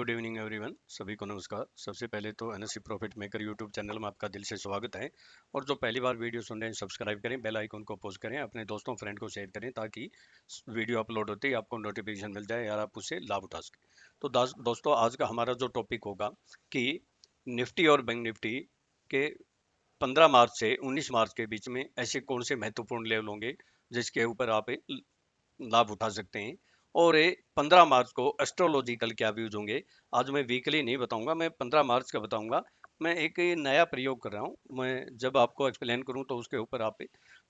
Good evening everyone. सभी को नमस्कार। सबसे पहले तो NSC profit maker YouTube channel में आपका दिल से स्वागत है। और जो पहली बार वीडियो सुन रहे हैं सब्सक्राइब करें, बेल आइकन को पोस्ट करें, अपने दोस्तों फ्रेंड को शेयर करें ताकि वीडियो अपलोड होते ही आपको नोटिफिकेशन मिल जाए और आप उससे लाभ उठा सकें। तो दोस्तों आज का हमारा जो टॉपिक होगा कि निफ्टी और बैंक निफ्टी के 15 मार्च से 19 मार्च के बीच में ऐसे कौन से महत्वपूर्ण लेवल होंगे जिसके ऊपर आप लाभ उठा सकते हैं। और 15 मार्च को एस्ट्रोलॉजिकल क्या व्यूज होंगे। आज मैं वीकली नहीं बताऊंगा, मैं 15 मार्च का बताऊंगा। मैं एक नया प्रयोग कर रहा हूं। मैं जब आपको एक्सप्लेन करूं तो उसके ऊपर आप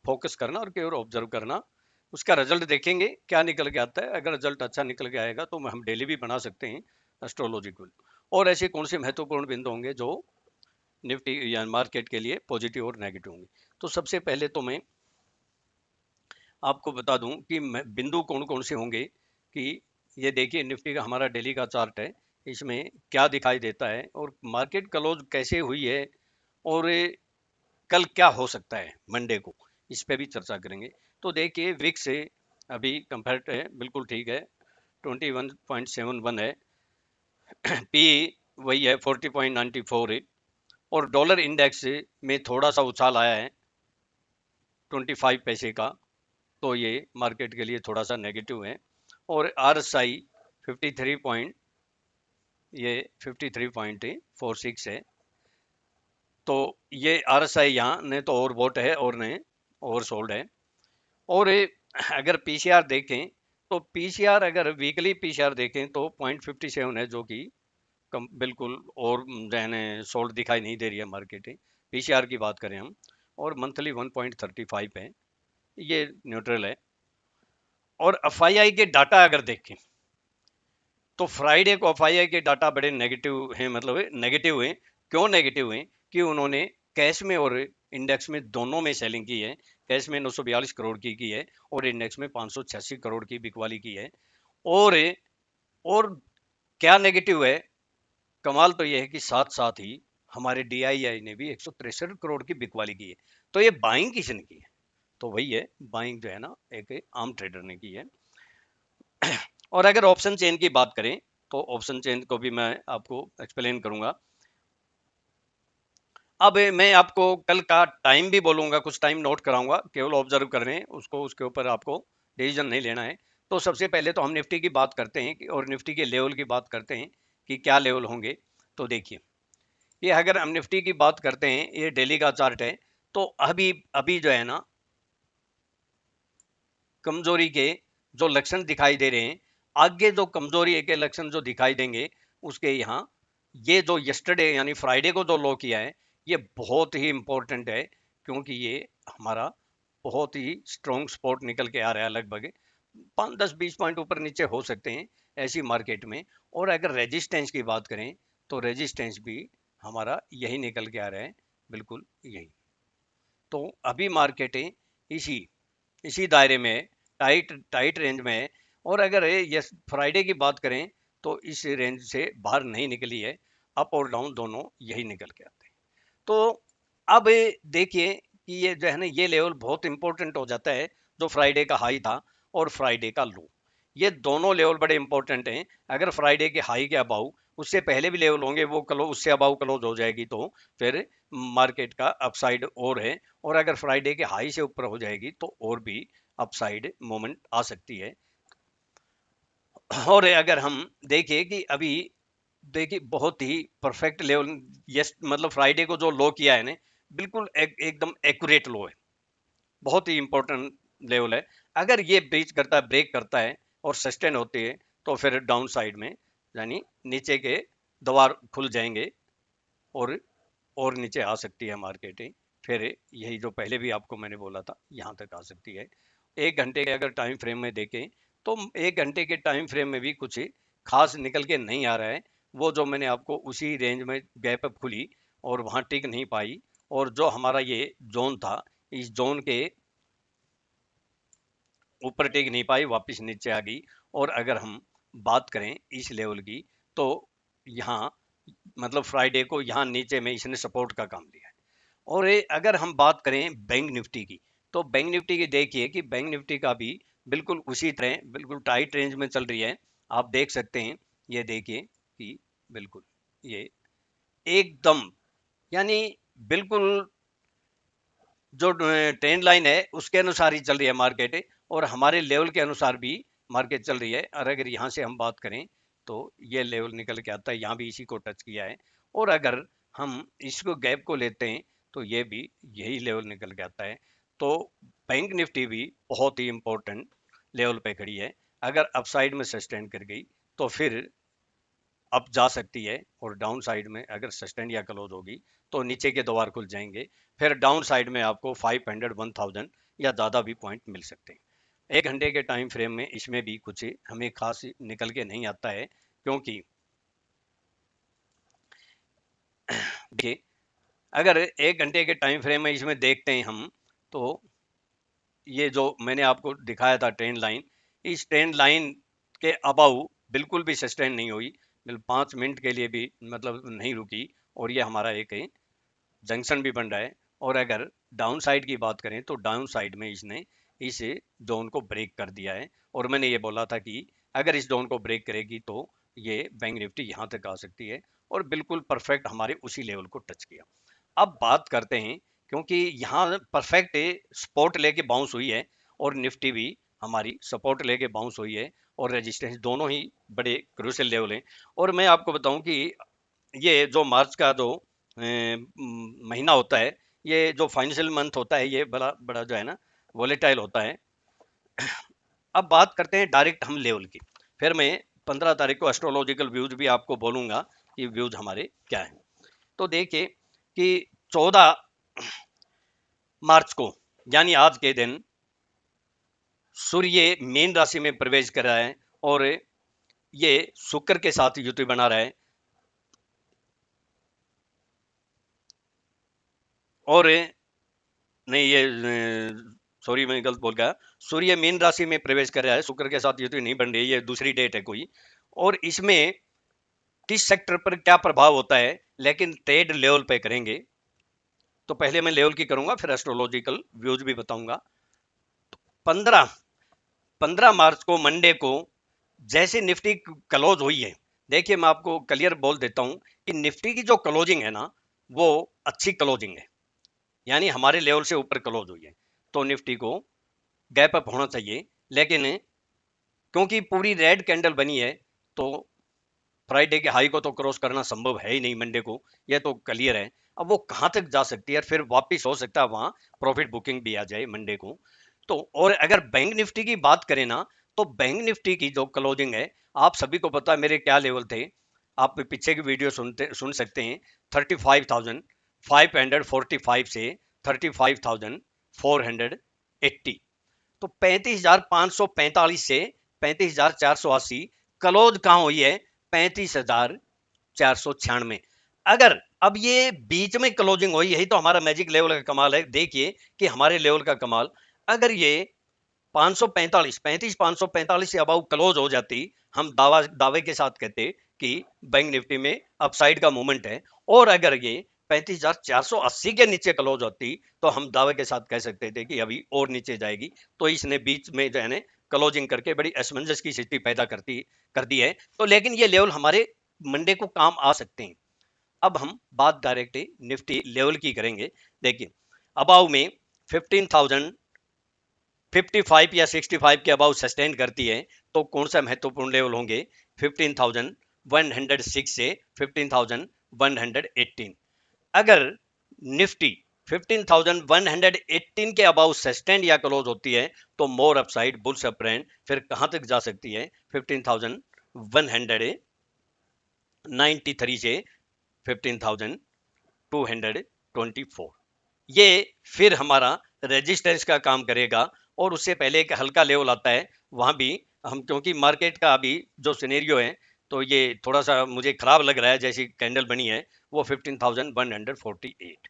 फोकस करना और केवल ऑब्जर्व करना। उसका रिजल्ट देखेंगे क्या निकल के आता है। अगर रिजल्ट अच्छा निकल के आएगा तो हम डेली भी बना सकते हैं एस्ट्रोलॉजिकल। और ऐसे कौन से महत्वपूर्ण बिंदु होंगे जो निफ्टी या मार्केट के लिए पॉजिटिव और नेगेटिव होंगे। तो सबसे पहले तो मैं आपको बता दूं कि बिंदु कौन कौन से होंगे। कि ये देखिए निफ्टी का हमारा डेली का चार्ट है, इसमें क्या दिखाई देता है और मार्केट क्लोज कैसे हुई है और कल क्या हो सकता है मंडे को, इस पे भी चर्चा करेंगे। तो देखिए विक्स से अभी कंपेयर है बिल्कुल ठीक है, 21.71 है। पी वही है 40.94 है। और डॉलर इंडेक्स में थोड़ा सा उछाल आया है 25 पैसे का, तो ये मार्केट के लिए थोड़ा सा नेगेटिव है। और आर एस आई 53 पॉइंट, ये 53.46 है। तो ये आर एस आई यहाँ ने तो ओवर बॉट है और ने ओवर सोल्ड है। और अगर पीसीआर देखें तो पीसीआर अगर वीकली पीसीआर देखें तो 0.57 है, जो कि कम बिल्कुल और रहने सोल्ड दिखाई नहीं दे रही है मार्केट पीसीआर की बात करें हम। और मंथली 1.35 है, ये न्यूट्रल है। और एफआईआई के डाटा अगर देखें तो फ्राइडे को एफआईआई के डाटा बड़े नेगेटिव हैं, मतलब नेगेटिव हैं। क्यों नेगेटिव हैं? कि उन्होंने कैश में और इंडेक्स में दोनों में सेलिंग की है। कैश में 942 करोड़ की है और इंडेक्स में 586 करोड़ की बिकवाली की है। और क्या नेगेटिव है? कमाल तो यह है कि साथ साथ ही हमारे डीआईआई ने भी 163 करोड़ की बिकवाली की है। तो ये बाइंग किसने की है? तो वही है, बाइंग जो है ना एक आम ट्रेडर ने की है। और अगर ऑप्शन चेन की बात करें तो ऑप्शन चेन को भी मैं आपको एक्सप्लेन करूंगा। अब मैं आपको कल का टाइम भी बोलूंगा, कुछ टाइम नोट कराऊंगा, केवल ऑब्जर्व कर रहे हैं उसको, उसके ऊपर आपको डिसीजन नहीं लेना है। तो सबसे पहले तो हम निफ्टी की बात करते हैं और निफ्टी के लेवल की बात करते हैं कि क्या लेवल होंगे। तो देखिए ये अगर हम निफ्टी की बात करते हैं, ये डेली का चार्ट है। तो अभी अभी जो है ना कमजोरी के जो लक्षण दिखाई दे रहे हैं, आगे जो कमजोरी के लक्षण जो दिखाई देंगे उसके यहाँ ये जो यस्टरडे यानी फ्राइडे को जो लो किया है ये बहुत ही इंपॉर्टेंट है, क्योंकि ये हमारा बहुत ही स्ट्रॉन्ग सपोर्ट निकल के आ रहा है। लगभग 5-10-20 पॉइंट ऊपर नीचे हो सकते हैं ऐसी मार्केट में। और अगर रेजिस्टेंस की बात करें तो रेजिस्टेंस भी हमारा यही निकल के आ रहा है, बिल्कुल यही। तो अभी मार्केटें इसी इसी दायरे में, टाइट टाइट रेंज में है। और अगर ये फ्राइडे की बात करें तो इस रेंज से बाहर नहीं निकली है, अप और डाउन दोनों यही निकल के आते हैं। तो अब देखिए कि ये जो है ना ये लेवल बहुत इंपॉर्टेंट हो जाता है, जो फ्राइडे का हाई था और फ्राइडे का लो, ये दोनों लेवल बड़े इंपॉर्टेंट हैं। अगर फ्राइडे के हाई के अबाउ उससे पहले भी लेवल होंगे, वो क्लोज उससे अबाउ क्लोज हो जाएगी तो फिर मार्केट का अपसाइड और है। और अगर फ्राइडे के हाई से ऊपर हो जाएगी तो और भी अपसाइड मोमेंट आ सकती है। और अगर हम देखें कि अभी देखिए बहुत ही परफेक्ट लेवल, यस मतलब फ्राइडे को जो लो किया है ना बिल्कुल एकदम एक्यूरेट लो है, बहुत ही इंपॉर्टेंट लेवल है। अगर ये ब्रीच करता है, ब्रेक करता है और सस्टेन होती है तो फिर डाउन साइड में यानी नीचे के द्वार खुल जाएंगे और नीचे आ सकती है मार्केटें। फिर यही जो पहले भी आपको मैंने बोला था यहाँ तक आ सकती है। 1 घंटे के अगर टाइम फ्रेम में देखें तो 1 घंटे के टाइम फ्रेम में भी कुछ खास निकल के नहीं आ रहा है। वो जो मैंने आपको उसी रेंज में गैप अप खुली और वहाँ टिक नहीं पाई, और जो हमारा ये जोन था इस जोन के ऊपर टिक नहीं पाई, वापस नीचे आ गई। और अगर हम बात करें इस लेवल की तो यहाँ मतलब फ्राइडे को यहाँ नीचे में इसने सपोर्ट का काम दिया है। और अगर हम बात करें बैंक निफ्टी की तो बैंक निफ्टी की देखिए कि बैंक निफ्टी का भी बिल्कुल उसी तरह बिल्कुल टाइट रेंज में चल रही है। आप देख सकते हैं, ये देखिए कि बिल्कुल ये एकदम यानी बिल्कुल जो ट्रेंड लाइन है उसके अनुसार ही चल रही है मार्केट, और हमारे लेवल के अनुसार भी मार्केट चल रही है। और अगर यहाँ से हम बात करें तो ये लेवल निकल के आता है, यहाँ भी इसी को टच किया है, और अगर हम इसको गैप को लेते हैं तो ये भी यही लेवल निकल के आता है। तो बैंक निफ्टी भी बहुत ही इंपॉर्टेंट लेवल पे खड़ी है। अगर अपसाइड में सस्टेन कर गई तो फिर अप जा सकती है, और डाउन साइड में अगर सस्टेन या क्लोज होगी तो नीचे के द्वार खुल जाएंगे। फिर डाउन साइड में आपको 500 1000 या ज़्यादा भी पॉइंट मिल सकते हैं। 1 घंटे के टाइम फ्रेम में इसमें भी कुछ हमें खास निकल के नहीं आता है, क्योंकि देखिए अगर 1 घंटे के टाइम फ्रेम में इसमें देखते हैं हम, तो ये जो मैंने आपको दिखाया था ट्रेंड लाइन, इस ट्रेंड लाइन के अबाउ बिल्कुल भी सस्टेन नहीं हुई, 5 मिनट के लिए भी मतलब नहीं रुकी, और ये हमारा एक जंक्शन भी बन रहा है। और अगर डाउन साइड की बात करें तो डाउन साइड में इसने इस जोन को ब्रेक कर दिया है, और मैंने ये बोला था कि अगर इस जोन को ब्रेक करेगी तो ये बैंक निफ्टी यहाँ तक आ सकती है, और बिल्कुल परफेक्ट हमारे उसी लेवल को टच किया। अब बात करते हैं, क्योंकि यहाँ परफेक्ट सपोर्ट लेके बाउंस हुई है, और निफ्टी भी हमारी सपोर्ट लेके बाउंस हुई है, और रेजिस्टेंस दोनों ही बड़े क्रूशियल लेवल हैं। और मैं आपको बताऊं कि ये जो मार्च का जो महीना होता है, ये जो फाइनेंशियल मंथ होता है, ये बड़ा बड़ा जो है ना वोलेटाइल होता है। अब बात करते हैं डायरेक्ट हम लेवल की, फिर मैं 15 तारीख को एस्ट्रोलॉजिकल व्यूज भी आपको बोलूंगा कि व्यूज हमारे क्या है। तो देखिए कि 14 मार्च को यानी आज के दिन सूर्य मीन राशि में प्रवेश कर रहा है, और ये शुक्र के साथ युति बना रहा है, और नहीं ये सॉरी मैं गलत बोल गया, सूर्य मीन राशि में प्रवेश कर रहा है, शुक्र के साथ युति नहीं बन रही, ये दूसरी डेट है कोई। और इसमें किस सेक्टर पर क्या प्रभाव होता है, लेकिन ट्रेड लेवल पे करेंगे। तो पहले मैं लेवल की करूंगा, फिर एस्ट्रोलॉजिकल व्यूज भी बताऊंगा। 15 मार्च को मंडे को जैसे निफ्टी क्लोज हुई है, देखिए मैं आपको क्लियर बोल देता हूं कि निफ्टी की जो क्लोजिंग है ना, वो अच्छी क्लोजिंग है, यानी हमारे लेवल से ऊपर क्लोज हुई है, तो निफ्टी को गैप अप होना चाहिए। लेकिन क्योंकि पूरी रेड कैंडल बनी है, तो फ्राइडे के हाई को तो क्रॉस करना संभव है ही नहीं मंडे को, यह तो क्लियर है। अब वो कहां तक जा सकती है, फिर वापस हो सकता है वहां प्रॉफिट बुकिंग भी आ जाए मंडे को। तो और अगर बैंक निफ्टी की बात करें ना, तो बैंक निफ्टी की जो क्लोजिंग है, आप सभी को पता है मेरे क्या लेवल थे, आप पीछे की वीडियो सुन सकते हैं। 35,545 से 35,480, तो 35,545 से 35,480 क्लोज कहां हुई है, 35,496। अगर अब ये बीच में क्लोजिंग हुई, यही तो हमारा मैजिक लेवल का कमाल है। देखिए कि हमारे लेवल का कमाल, अगर ये 545 35,545 से अबाउ क्लोज हो जाती, हम दावे के साथ कहते कि बैंक निफ्टी में अपसाइड का मूवमेंट है। और अगर ये 35,480 के नीचे क्लोज होती, तो हम दावे के साथ कह सकते थे कि अभी और नीचे जाएगी। तो इसने बीच में जो है क्लोजिंग करके बड़ी असमंजस की स्थिति पैदा कर दी है। तो लेकिन ये लेवल हमारे मंडे को काम आ सकते हैं। अब हम बात डायरेक्ट निफ्टी लेवल की करेंगे। देखिए अबाउ में 15,055 या 65 के अबाउ सस्टेन करती है, तो कौन सा महत्वपूर्ण लेवल होंगे, 15,106 से 15,118। अगर निफ्टी 15,118 के अबाउ सस्टेन या क्लोज होती है, तो मोर अपसाइड बुल्स अप ट्रेंड फिर कहां तक जा सकती है, 15,193 से 15,224। ये फिर हमारा रेजिस्टेंस का काम करेगा, और उससे पहले एक हल्का लेवल आता है, वहां भी हम, क्योंकि मार्केट का अभी जो सिनेरियो है, तो ये थोड़ा सा मुझे खराब लग रहा है, जैसी कैंडल बनी है वो 15,148।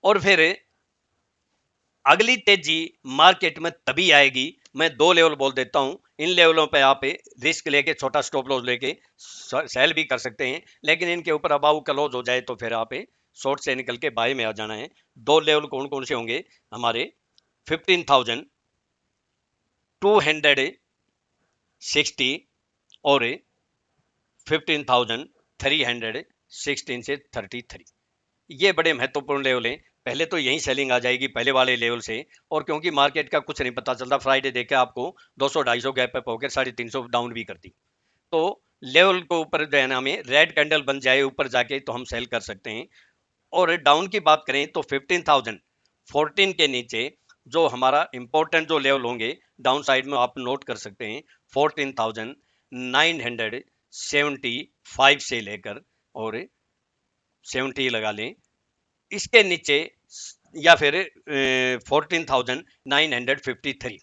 और फिर अगली तेजी मार्केट में तभी आएगी, मैं 2 लेवल बोल देता हूं, इन लेवलों पे आप रिस्क लेके छोटा स्टॉप लॉस लेके सेल भी कर सकते हैं, लेकिन इनके ऊपर अबाउ क्लोज हो जाए तो फिर आप शॉर्ट से निकल के बाय में आ जाना है। 2 लेवल कौन कौन से होंगे हमारे, 15,260 और 15,316 से 33। ये बड़े महत्वपूर्ण लेवल हैं। पहले तो यही सेलिंग आ जाएगी पहले वाले लेवल से, और क्योंकि मार्केट का कुछ नहीं पता चलता, फ्राइडे देखे आपको 200-250 गैप अप होकर 350 डाउन भी करती, तो लेवल को ऊपर जो है ना हमें रेड कैंडल बन जाए ऊपर जाके तो हम सेल कर सकते हैं। और डाउन की बात करें तो 15,014 के नीचे जो हमारा इंपॉर्टेंट जो लेवल होंगे डाउन साइड में आप नोट कर सकते हैं 14,975 से लेकर और 70 लगा लें, इसके नीचे या फिर 14,953।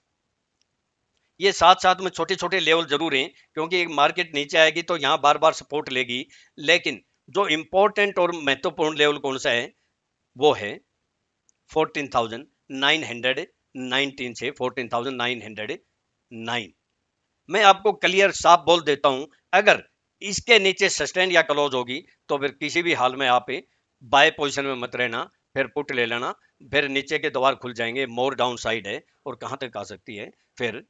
ये साथ साथ में छोटे छोटे लेवल जरूर हैं, क्योंकि मार्केट नीचे आएगी तो यहाँ बार बार सपोर्ट लेगी, लेकिन जो इंपॉर्टेंट और महत्वपूर्ण लेवल कौन सा है वो है 14,919 से 14,909। मैं आपको क्लियर साफ बोल देता हूं, अगर इसके नीचे सस्टेन या क्लोज होगी तो फिर किसी भी हाल में आप बाय पोजीशन में मत रहना, फिर पुट ले लेना, फिर नीचे के द्वार खुल जाएंगे, मोर डाउन साइड है और कहां तक आ सकती है फिर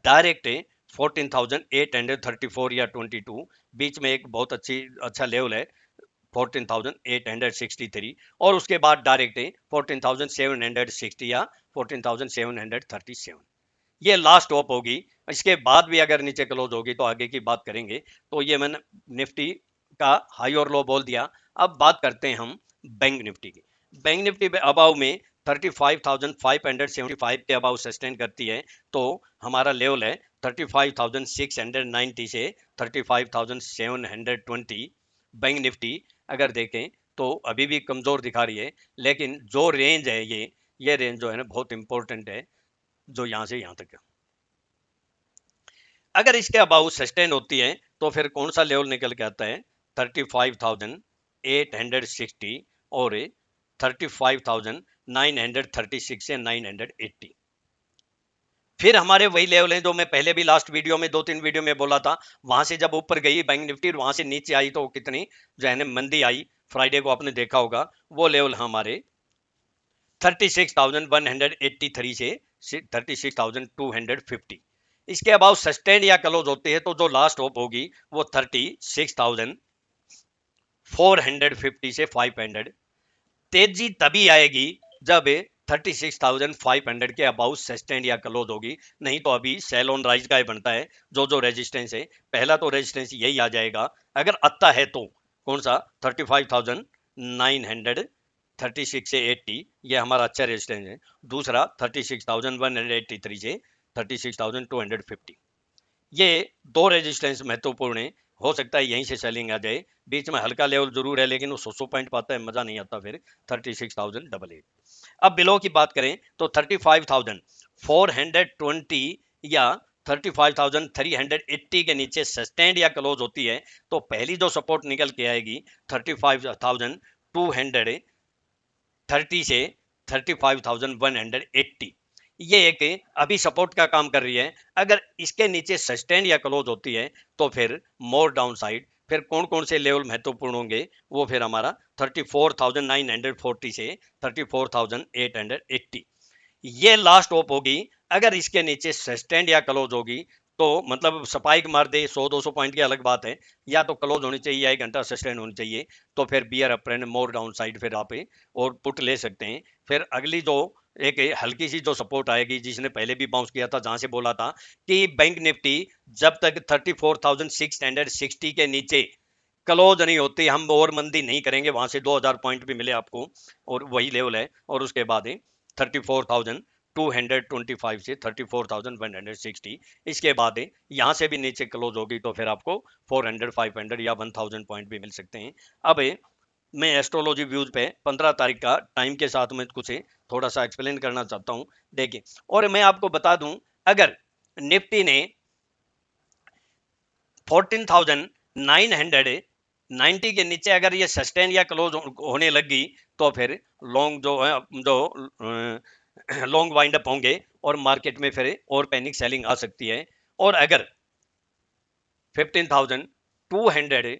डायरेक्ट 14,834 या 22 बीच में एक बहुत अच्छा लेवल है 14,863, और उसके बाद डायरेक्ट 14,760 या 14,737। ये लास्ट टॉप होगी, इसके बाद भी अगर नीचे क्लोज होगी तो आगे की बात करेंगे। तो ये मैंने निफ्टी का हाई और लो बोल दिया। अब बात करते हैं हम बैंक निफ्टी की। बैंक निफ्टी पे अबाव में 35,575 के अबाव सस्टेन करती है, तो हमारा लेवल है 35,690 से 35,720। बैंक निफ्टी अगर देखें तो अभी भी कमजोर दिखा रही है, लेकिन जो रेंज है ये रेंज जो है ना बहुत इंपॉर्टेंट है, जो यहां से यहां तक है। अगर इसके अबाउ सस्टेन होती है तो फिर कौन सा लेवल निकल के आता है 35,860 और 35,936 से 980। फिर हमारे वही लेवल हैं जो मैं पहले भी लास्ट वीडियो में 2-3 वीडियो में बोला था, वहां से जब ऊपर गई बैंक निफ्टी वहां से नीचे आई तो कितनी जो है ना मंदी आई, फ्राइडे को आपने देखा होगा, वो लेवल हमारे 36,183 से 36,250। इसके अबाउ सस्टेन या क्लोज होते हैं तो जो लास्ट होप होगी वो 36,450 से 500। तेजी तभी आएगी जब 36,500 के अबाउट सस्टेन या क्लोज होगी, नहीं तो अभी सेल ऑन राइज का ही बनता है। जो रेजिस्टेंस है, पहला तो रेजिस्टेंस यही आ जाएगा अगर आता है तो कौन सा 35,936 से 80, ये हमारा अच्छा रेजिस्टेंस है। दूसरा 36,183 से 36,250। ये दो रेजिस्टेंस महत्वपूर्ण है, हो सकता है यहीं से सेलिंग आ जाए। बीच में हल्का लेवल जरूर है लेकिन वो 100 पॉइंट पाता है, मजा नहीं आता फिर 36,088। अब बिलो की बात करें तो 35,420 या 35,380 के नीचे सस्टेंड या क्लोज होती है तो पहली जो सपोर्ट निकल के आएगी 35,230 से 35,180। ये एक अभी सपोर्ट का काम कर रही है। अगर इसके नीचे सस्टेन या क्लोज होती है तो फिर मोर डाउन साइड, फिर कौन कौन से लेवल महत्वपूर्ण होंगे वो फिर हमारा 34,940 से 34,880 ये लास्ट ऑप होगी। अगर इसके नीचे सस्टेंड या क्लोज होगी तो मतलब स्पाइक मार दे 100-200 पॉइंट की अलग बात है, या तो क्लोज होनी चाहिए या 1 घंटा सस्टेंड होनी चाहिए, तो फिर beer up more down side फिर आप और पुट ले सकते हैं। फिर अगली जो एक हल्की सी जो सपोर्ट आएगी जिसने पहले भी बाउंस किया था, जहां से बोला था कि बैंक निफ्टी जब तक 34,660 के नीचे क्लोज नहीं होती हम और मंदी नहीं करेंगे, वहां से 2000 पॉइंट भी मिले आपको और वही लेवल है। और उसके बाद 34,225 से 34,160, इसके बाद यहां से भी नीचे क्लोज होगी तो फिर आपको 400, 500 या 1000 पॉइंट भी मिल सकते हैं। अब मैं एस्ट्रोलॉजी व्यूज पे 15 तारीख का टाइम के साथ में कुछ थोड़ा सा एक्सप्लेन करना चाहता हूं, देखिए। और मैं आपको बता दूं, अगर निफ्टी ने 14,990 के नीचे अगर ये सस्टेन या क्लोज होने लगी तो फिर लॉन्ग जो है जो लॉन्ग वाइंड अप होंगे और मार्केट में फिर और पैनिक सेलिंग आ सकती है। और अगर 15,200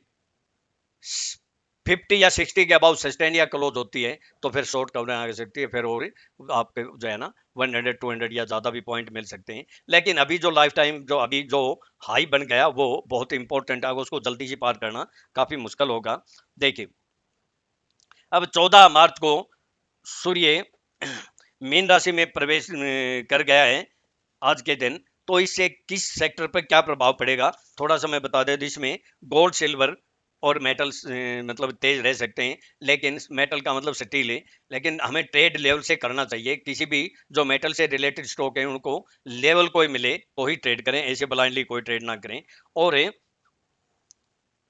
50 या 60 के अबाउट सस्टेन या क्लोज होती है तो फिर शॉर्ट कवरिंग आ सकती है, फिर और आपके जो है ना 100 200 या ज़्यादा भी पॉइंट मिल सकते हैं। लेकिन अभी जो लाइफ टाइम जो अभी जो हाई बन गया वो बहुत इंपॉर्टेंट है, उसको जल्दी से पार करना काफ़ी मुश्किल होगा। देखिए अब 14 मार्च को सूर्य मीन राशि में प्रवेश कर गया है आज के दिन, तो इससे किस सेक्टर पर क्या प्रभाव पड़ेगा थोड़ा सा मैं बता दें। इसमें गोल्ड सिल्वर और मेटल्स मतलब तेज रह सकते हैं, लेकिन मेटल का मतलब स्टील है, लेकिन हमें ट्रेड लेवल से करना चाहिए। किसी भी जो मेटल से रिलेटेड स्टॉक है उनको लेवल कोई मिले तो ही ट्रेड करें, ऐसे ब्लाइंडली कोई ट्रेड ना करें। और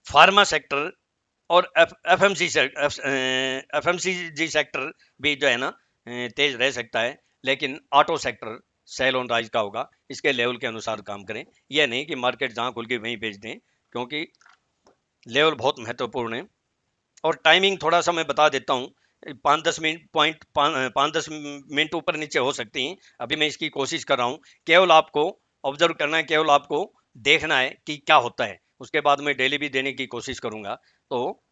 फार्मा सेक्टर और एफएमसीजी सेक्टर भी जो है ना तेज रह सकता है, लेकिन auto sector sale on rise का होगा, इसके लेवल के अनुसार काम करें। यह नहीं कि मार्केट जहां खुल गई वहीं बेच दें, क्योंकि लेवल बहुत महत्वपूर्ण है। और टाइमिंग थोड़ा सा मैं बता देता हूँ, 5-10 मिनट ऊपर नीचे हो सकती हैं, अभी मैं इसकी कोशिश कर रहा हूँ। केवल आपको ऑब्जर्व करना है, केवल आपको देखना है कि क्या होता है, उसके बाद मैं डेली भी देने की कोशिश करूंगा। तो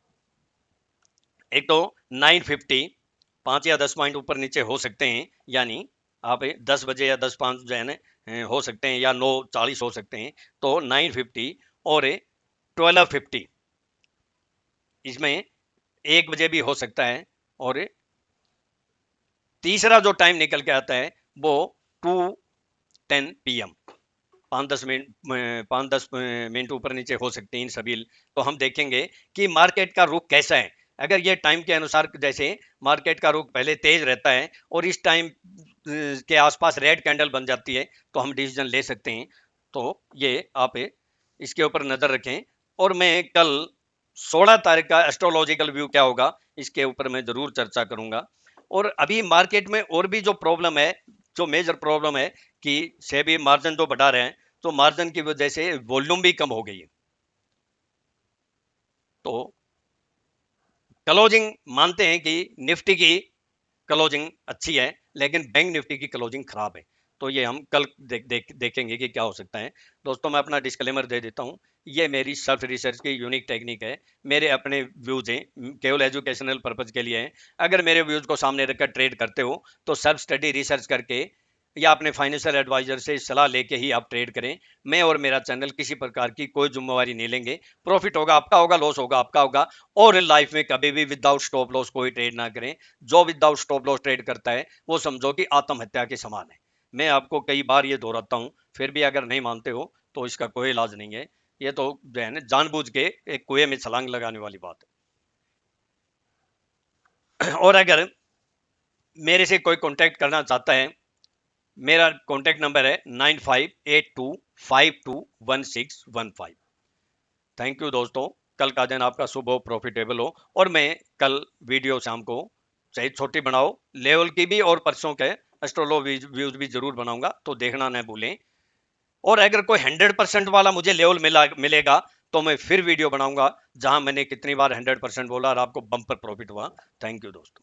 एक तो 950 5 या 10 पॉइंट ऊपर नीचे हो सकते हैं, यानी आप 10 बजे या 10:05 जो है ना हो सकते हैं, या 9:40 हो सकते हैं। तो 950 और 1250 इसमें 1 बजे भी हो सकता है। और तीसरा जो टाइम निकल के आता है वो 2:10 PM, 5-10 मिनट ऊपर नीचे हो सकते हैं इन सभी। तो हम देखेंगे कि मार्केट का रुख कैसा है। अगर ये टाइम के अनुसार जैसे मार्केट का रुख पहले तेज रहता है और इस टाइम के आसपास रेड कैंडल बन जाती है तो हम डिसीजन ले सकते हैं। तो ये आप इसके ऊपर नजर रखें। और मैं कल 16 तारीख का एस्ट्रोलॉजिकल व्यू क्या होगा इसके ऊपर मैं जरूर चर्चा करूंगा। और अभी मार्केट में और भी जो प्रॉब्लम है, जो मेजर प्रॉब्लम है कि सेबी मार्जिन जो बढ़ा रहे हैं, तो मार्जिन की वजह से वॉल्यूम भी कम हो गई है। तो क्लोजिंग मानते हैं कि निफ्टी की क्लोजिंग अच्छी है, लेकिन बैंक निफ्टी की क्लोजिंग खराब है। तो ये हम कल देखेंगे कि क्या हो सकता है। दोस्तों मैं अपना डिस्क्लेमर दे देता हूँ, ये मेरी सेल्फ रिसर्च की यूनिक टेक्निक है, मेरे अपने व्यूज हैं, केवल एजुकेशनल पर्पज के लिए हैं। अगर मेरे व्यूज को सामने रखकर ट्रेड करते हो तो सेल्फ स्टडी रिसर्च करके या अपने फाइनेंशियल एडवाइजर से सलाह लेके ही आप ट्रेड करें। मैं और मेरा चैनल किसी प्रकार की कोई जिम्मेवारी नहीं लेंगे। प्रॉफिट होगा आपका होगा, लॉस होगा आपका होगा। और लाइफ में कभी भी विदाउट स्टॉप लॉस कोई ट्रेड ना करें। जो विदाउट स्टॉप लॉस ट्रेड करता है वो समझो कि आत्महत्या के समान है। मैं आपको कई बार ये दोहराता हूँ, फिर भी अगर नहीं मानते हो तो इसका कोई इलाज नहीं है। ये तो जो है ना जानबूझ के एक कुएं में छलांग लगाने वाली बात है। और अगर मेरे से कोई कांटेक्ट करना चाहता है, मेरा कांटेक्ट नंबर है 9582521615। थैंक यू दोस्तों, कल का दिन आपका शुभ हो, प्रॉफिटेबल हो। और मैं कल वीडियो शाम को चाहे छोटी बनाओ लेवल की भी और परसों के एस्ट्रोलो व्यूज भी जरूर बनाऊंगा, तो देखना न भूलें। और अगर कोई 100% वाला मुझे लेवल मिलेगा तो मैं फिर वीडियो बनाऊंगा जहां मैंने कितनी बार 100% बोला और आपको बम्पर प्रॉफिट हुआ। थैंक यू दोस्तों।